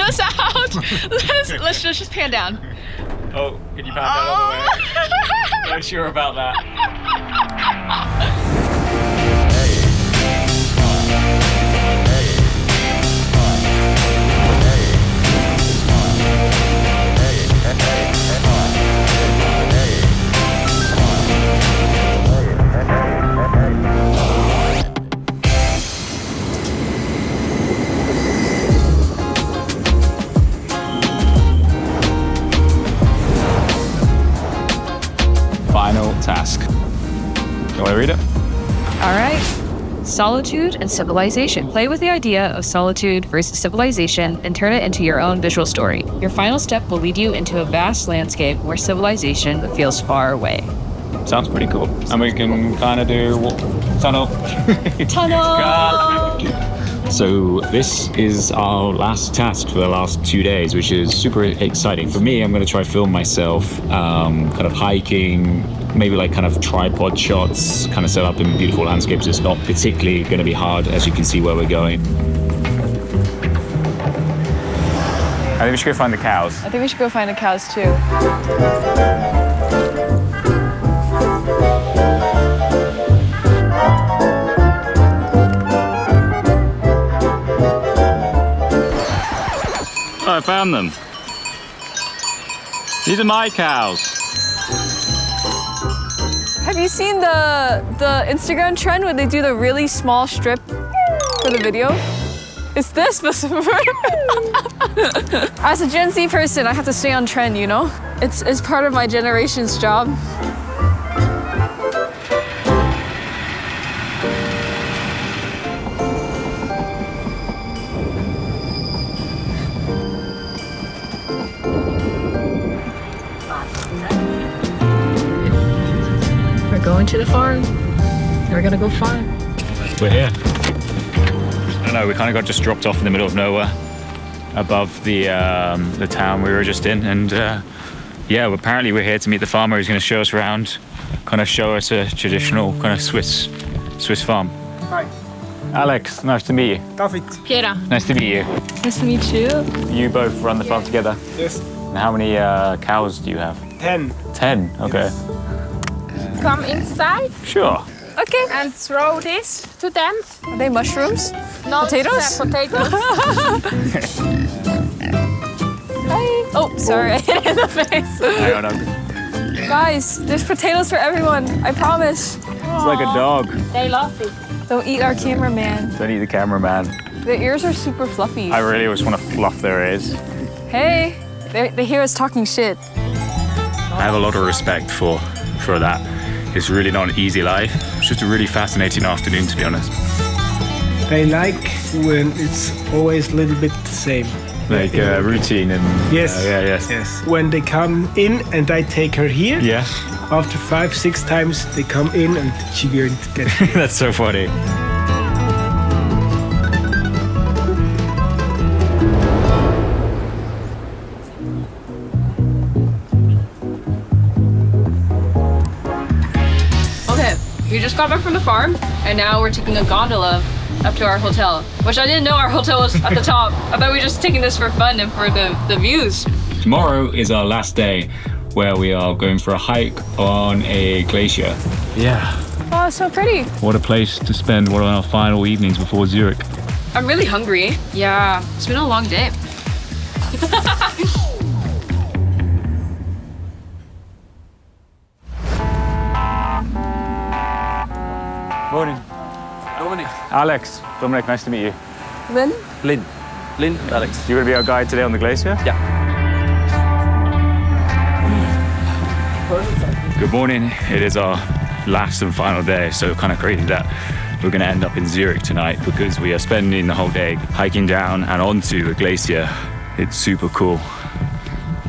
us out. Let's just pan down. Oh, can you pan down all the way? Not sure about that. Final task. You want to read it? All right. Solitude and Civilization. Play with the idea of solitude versus civilization and turn it into your own visual story. Your final step will lead you into a vast landscape where civilization feels far away. Sounds pretty cool. And we can kind of do tunnel. Tunnel! So this is our last task for the last 2 days, which is super exciting. For me, I'm going to try film myself kind of hiking, maybe like kind of tripod shots, kind of set up in beautiful landscapes. It's not particularly going to be hard, as you can see where we're going. I think we should go find the cows. I think we should go find the cows too. Oh, I found them. These are my cows. Have you seen the Instagram trend where they do the really small strip for the video? It's this, but as a Gen Z person, I have to stay on trend, you know? It's part of my generation's job. We're going to the farm. We're gonna go farm. We're here. I don't know, we kind of got just dropped off in the middle of nowhere above the town we were just in. And yeah, apparently we're here to meet the farmer who's going to show us around, kind of show us a traditional kind of Swiss farm. Hi. Alex, nice to meet you. David. Piera. Nice to meet you. Nice to meet you. You both run the farm together? Yes. And how many cows do you have? 10. 10, okay. Yes. Come inside Sure. Okay. and throw this to them. Are they mushrooms? No, Potatoes? Potatoes. Hi. Oh, sorry, I hit it in the face. Hang on, Guys, there's potatoes for everyone. I promise. it's like a dog. They love it. Don't eat our cameraman. Don't eat the cameraman. Their ears are super fluffy. I really just want to fluff their ears. Hey, they hear us talking shit. I have a lot of respect for that. It's really not an easy life. It's just a really fascinating afternoon, to be honest. They like when it's always a little bit the same. Like routine and... Yes. Yes. Yes. When they come in and I take her here, Yeah, after 5-6 times they come in and she going to get here. that's so funny. Okay, we just got back from the farm, and now we're taking a gondola up to our hotel, which I didn't know our hotel was at the top. I thought we were just taking this for fun and for the views. Tomorrow is our last day, where we are going for a hike on a glacier. Yeah. Oh, it's so pretty. What a place to spend one of our final evenings before Zurich. I'm really hungry. Yeah, it's been a long day. Morning. Dominic. Alex. Dominic, nice to meet you. Lynn? Lynn and Alex. You're going to be our guide today on the glacier? Yeah. Good morning. It is our last and final day, so kind of crazy that we're going to end up in Zurich tonight because we are spending the whole day hiking down and onto the glacier. It's super cool.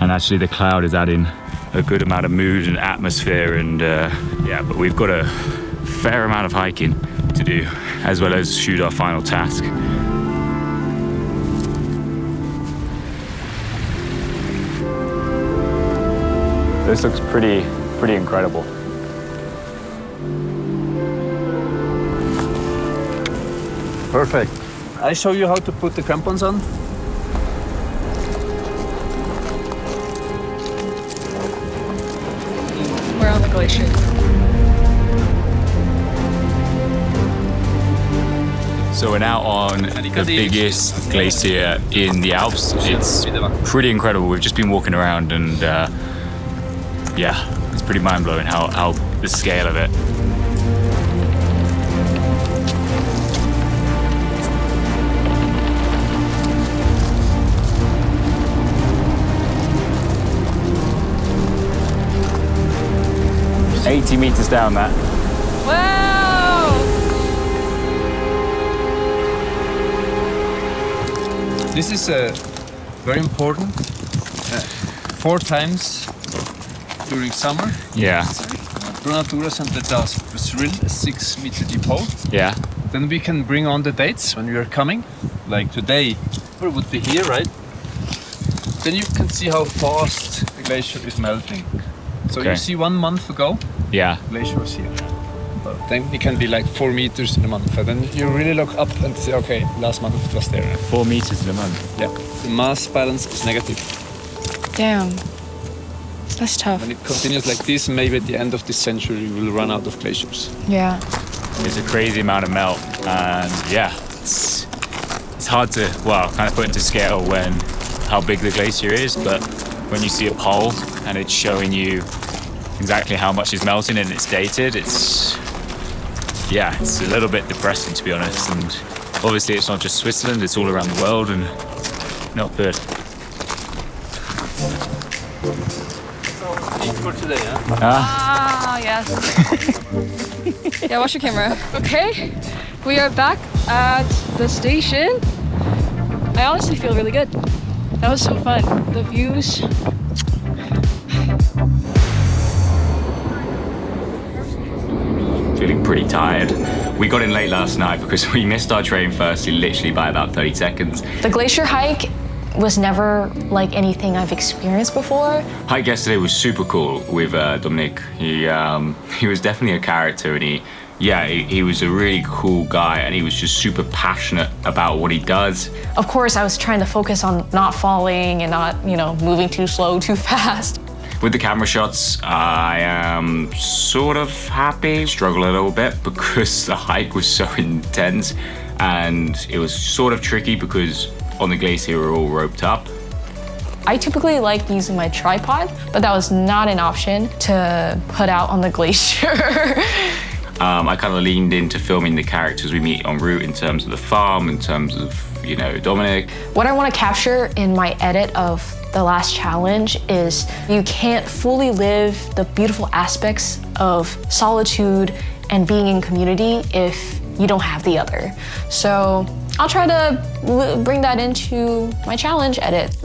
And actually the cloud is adding a good amount of mood and atmosphere, and yeah, but we've got a fair amount of hiking to do as well as shoot our final task. This looks pretty incredible. Perfect. I show you how to put the crampons on. glacier. So we're now on the biggest glacier in the Alps. It's pretty incredible. We've just been walking around and yeah, it's pretty mind-blowing how the scale of it. It's 80 meters down that. Wow! This is very important. 4 times during summer. Yeah. Brunaturesenteret does drill a 6-meter deep hole. Yeah. Then we can bring on the dates when we are coming. Like today, we would be here, right? Then you can see how fast the glacier is melting. So Okay. you see 1 month ago, Yeah. glacier was here. But then it can be like 4 meters in a month. And then you really look up and say, okay, last month it was there. 4 meters in a month. Yeah. The mass balance is negative. Damn. That's tough. When it continues like this, maybe at the end of this century we will run out of glaciers. Yeah. It's a crazy amount of melt, and yeah, it's hard to, well, kind of put into scale how big the glacier is, but when you see a pole and it's showing you exactly how much is melting and it's dated, it's a little bit depressing, to be honest. And obviously it's not just Switzerland, it's all around the world, and not good. For today, huh? Ah, yes. Yeah, watch your camera. Okay, we are back at the station. I honestly feel really good. That was so fun. The views. Feeling pretty tired. We got in late last night because we missed our train firstly, literally by about 30 seconds. The glacier hike was never like anything I've experienced before. Hike yesterday was super cool with Dominic. He was definitely a character, and he was a really cool guy, and he was just super passionate about what he does. Of course, I was trying to focus on not falling and not, moving too slow, too fast. With the camera shots, I am sort of happy. Struggle a little bit because the hike was so intense, and it was sort of tricky because on the glacier we're all roped up. I typically like using my tripod, but that was not an option to put out on the glacier. I kind of leaned into filming the characters we meet en route in terms of the farm, in terms of, Dominic. What I want to capture in my edit of the last challenge is you can't fully live the beautiful aspects of solitude and being in community if you don't have the other. So I'll try to bring that into my challenge edit.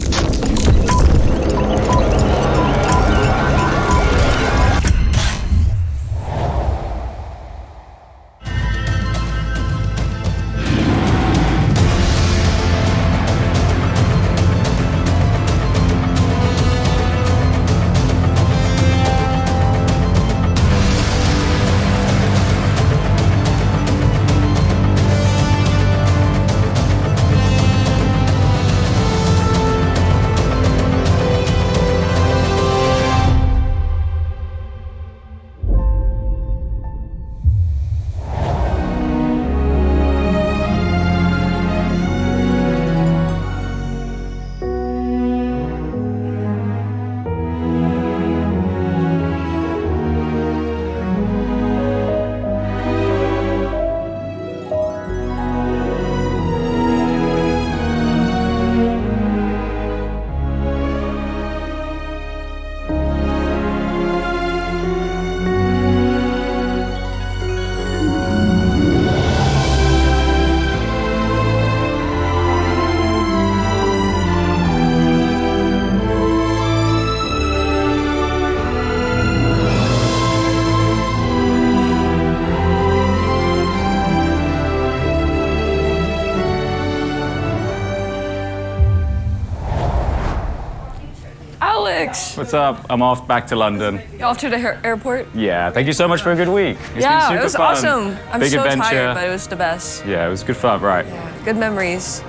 Alex, What's up? I'm off back to London. you off to the airport? Yeah, thank you so much for a good week. It's been super It was fun. awesome. I'm Big so adventure. tired, but it was the best. Yeah, it was good fun, right? Good memories.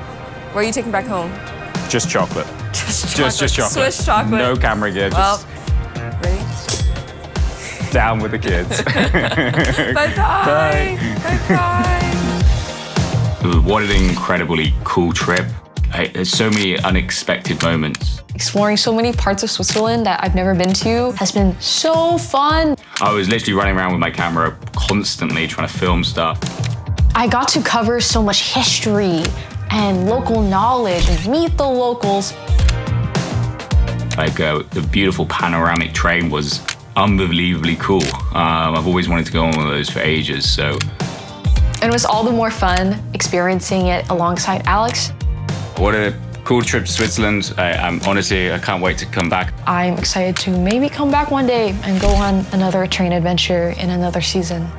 Where are you taking back home? Just chocolate. Just Just chocolate. Swiss chocolate. No camera gear. Well, Just... ready? Down with the kids. Bye-bye. Bye-bye. What an incredibly cool trip. There's so many unexpected moments. Exploring so many parts of Switzerland that I've never been to has been so fun. I was literally running around with my camera constantly trying to film stuff. I got to cover so much history and local knowledge and meet the locals. Like the beautiful panoramic train was unbelievably cool. I've always wanted to go on one of those for ages, so. And it was all the more fun experiencing it alongside Alex. What a cool trip to Switzerland. Honestly, I can't wait to come back. I'm excited to maybe come back one day and go on another train adventure in another season.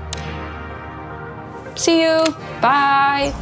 See you. Bye.